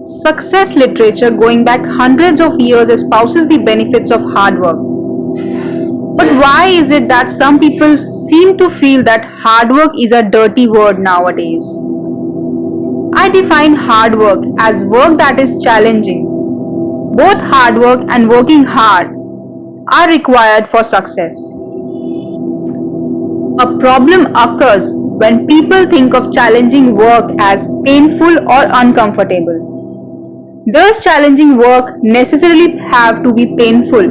Success literature going back hundreds of years espouses the benefits of hard work. But why is it that some people seem to feel that hard work is a dirty word nowadays? I define hard work as work that is challenging. Both hard work and working hard are required for success. A problem occurs when people think of challenging work as painful or uncomfortable. Does challenging work necessarily have to be painful?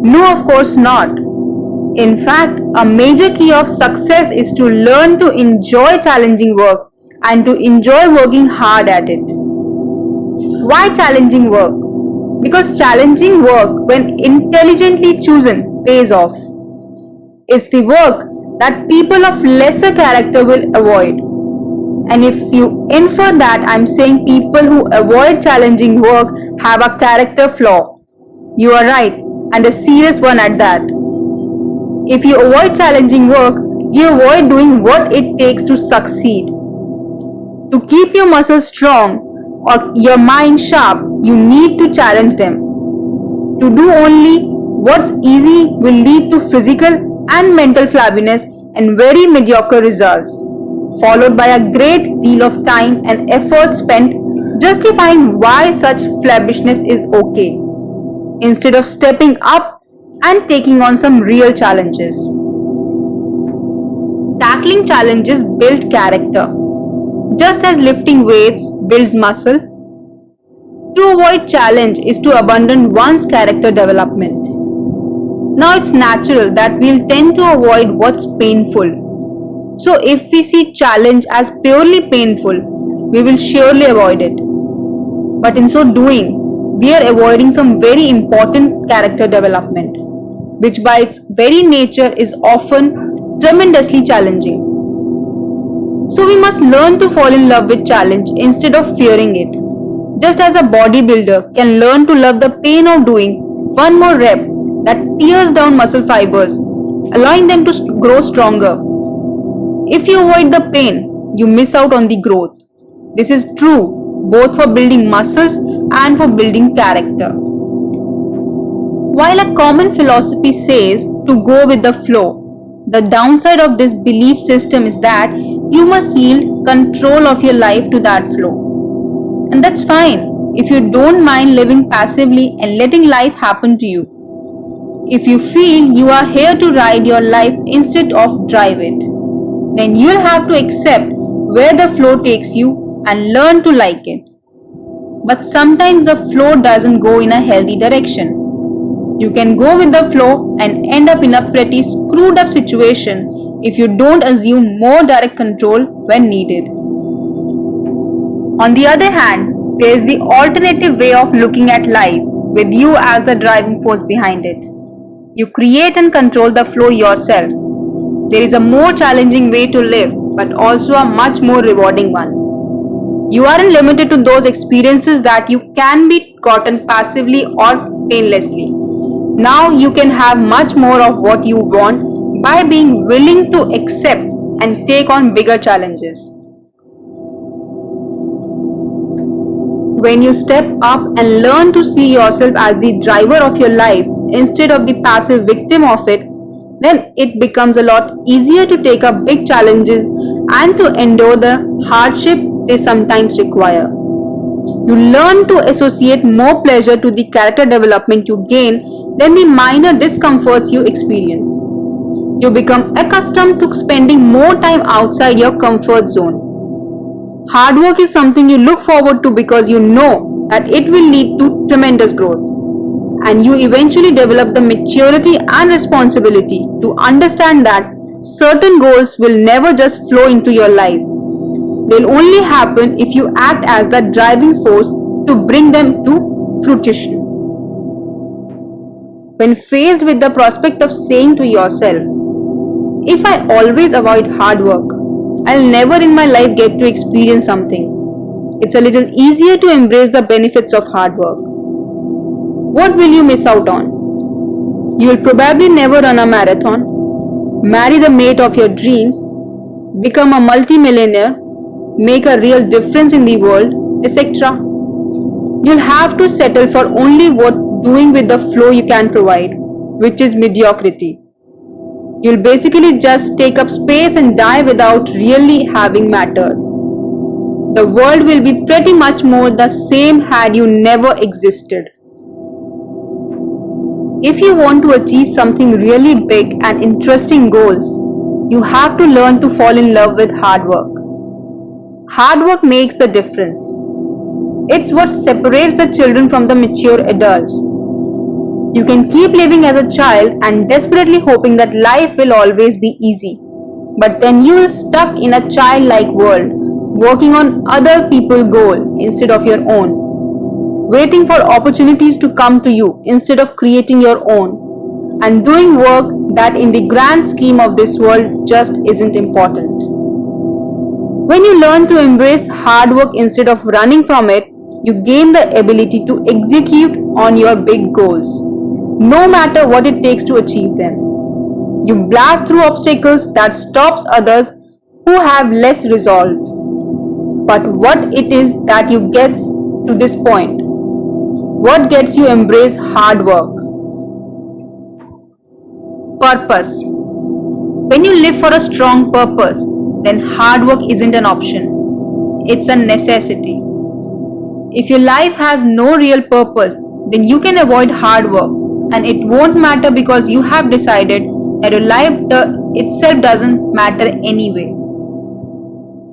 No, of course not. In fact, a major key of success is to learn to enjoy challenging work and to enjoy working hard at it. Why challenging work? Because challenging work, when intelligently chosen, pays off. It's the work that people of lesser character will avoid. And if you infer that I'm saying people who avoid challenging work have a character flaw, you are right, and a serious one at that. If you avoid challenging work, you avoid doing what it takes to succeed. To keep your muscles strong or your mind sharp, you need to challenge them. To do only what's easy will lead to physical and mental flabbiness and very mediocre results, followed by a great deal of time and effort spent justifying why such flabbishness is okay, instead of stepping up and taking on some real challenges. Tackling challenges builds character, just as lifting weights builds muscle. To avoid challenge is to abandon one's character development. Now it's natural that we'll tend to avoid what's painful. So if we see challenge as purely painful, we will surely avoid it. But in so doing, we are avoiding some very important character development, which by its very nature is often tremendously challenging. So we must learn to fall in love with challenge instead of fearing it. Just as a bodybuilder can learn to love the pain of doing one more rep that tears down muscle fibers, allowing them to grow stronger. If you avoid the pain, you miss out on the growth. This is true both for building muscles and for building character. While a common philosophy says to go with the flow, the downside of this belief system is that you must yield control of your life to that flow. And that's fine if you don't mind living passively and letting life happen to you. If you feel you are here to ride your life instead of drive it, then you'll have to accept where the flow takes you and learn to like it. But sometimes the flow doesn't go in a healthy direction. You can go with the flow and end up in a pretty screwed up situation if you don't assume more direct control when needed. On the other hand, there is the alternative way of looking at life with you as the driving force behind it. You create and control the flow yourself. There is a more challenging way to live, but also a much more rewarding one. You aren't limited to those experiences that you can be gotten passively or painlessly. Now you can have much more of what you want by being willing to accept and take on bigger challenges. When you step up and learn to see yourself as the driver of your life instead of the passive victim of it, then it becomes a lot easier to take up big challenges and to endure the hardship they sometimes require. You learn to associate more pleasure to the character development you gain than the minor discomforts you experience. You become accustomed to spending more time outside your comfort zone. Hard work is something you look forward to because you know that it will lead to tremendous growth. And you eventually develop the maturity and responsibility to understand that certain goals will never just flow into your life. They'll only happen if you act as the driving force to bring them to fruition. When faced with the prospect of saying to yourself, if I always avoid hard work, I'll never in my life get to experience something. It's a little easier to embrace the benefits of hard work. What will you miss out on? You'll probably never run a marathon, marry the mate of your dreams, become a multimillionaire, make a real difference in the world, etc. You'll have to settle for only what doing with the flow you can provide, which is mediocrity. You'll basically just take up space and die without really having mattered. The world will be pretty much more the same had you never existed. If you want to achieve something really big and interesting goals, you have to learn to fall in love with hard work. Hard work makes the difference. It's what separates the children from the mature adults. You can keep living as a child and desperately hoping that life will always be easy. But then you are stuck in a childlike world, working on other people's goal instead of your own, waiting for opportunities to come to you instead of creating your own, and doing work that in the grand scheme of this world just isn't important. When you learn to embrace hard work instead of running from it, you gain the ability to execute on your big goals, no matter what it takes to achieve them. You blast through obstacles that stops others who have less resolve. But what it is that you gets to this point? What gets you embrace hard work? Purpose. When you live for a strong purpose, then hard work isn't an option. It's a necessity. If your life has no real purpose, then you can avoid hard work, and it won't matter because you have decided that your life itself doesn't matter anyway.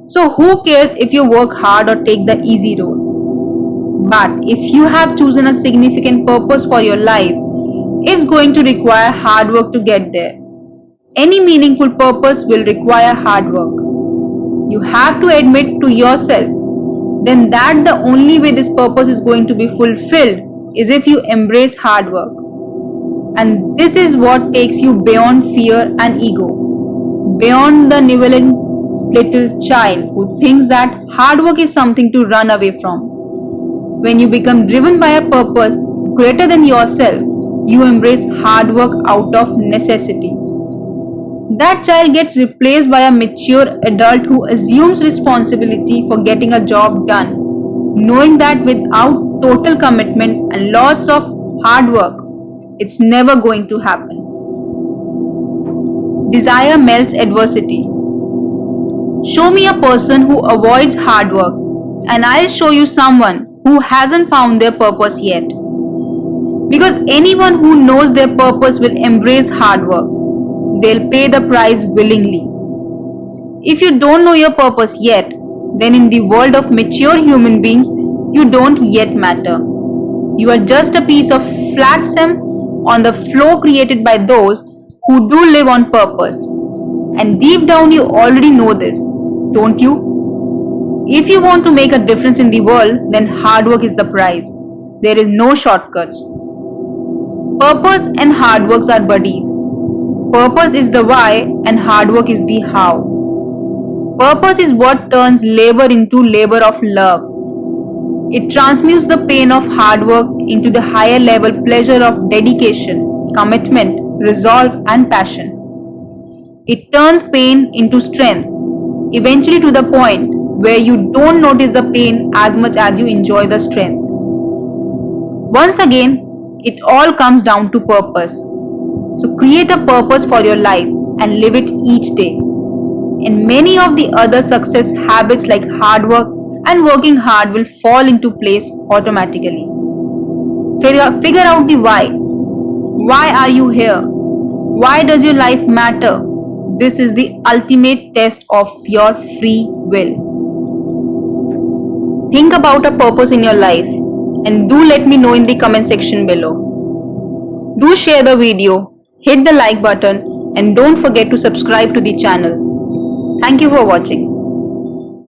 So who cares if you work hard or take the easy road? But if you have chosen a significant purpose for your life, it's going to require hard work to get there. Any meaningful purpose will require hard work. You have to admit to yourself then that the only way this purpose is going to be fulfilled is if you embrace hard work. And this is what takes you beyond fear and ego, beyond the nihilistic little child who thinks that hard work is something to run away from. When you become driven by a purpose greater than yourself, you embrace hard work out of necessity. That child gets replaced by a mature adult who assumes responsibility for getting a job done, knowing that without total commitment and lots of hard work, it's never going to happen. Desire melts adversity. Show me a person who avoids hard work, and I'll show you someone who hasn't found their purpose yet. Because anyone who knows their purpose will embrace hard work. They'll pay the price willingly. If you don't know your purpose yet, then in the world of mature human beings, you don't yet matter. You are just a piece of flat sand on the floor created by those who do live on purpose. And deep down you already know this, don't you? If you want to make a difference in the world, then hard work is the prize. There is no shortcuts. Purpose and hard works are buddies. Purpose is the why and hard work is the how. Purpose is what turns labor into labor of love. It transmutes the pain of hard work into the higher level pleasure of dedication, commitment, resolve and passion. It turns pain into strength, eventually to the point where you don't notice the pain as much as you enjoy the strength. Once again, it all comes down to purpose. So create a purpose for your life and live it each day. And many of the other success habits like hard work and working hard will fall into place automatically. Figure out the why. Why are you here? Why does your life matter? This is the ultimate test of your free will. Think about a purpose in your life and do let me know in the comment section below. Do share the video, hit the like button and don't forget to subscribe to the channel. Thank you for watching.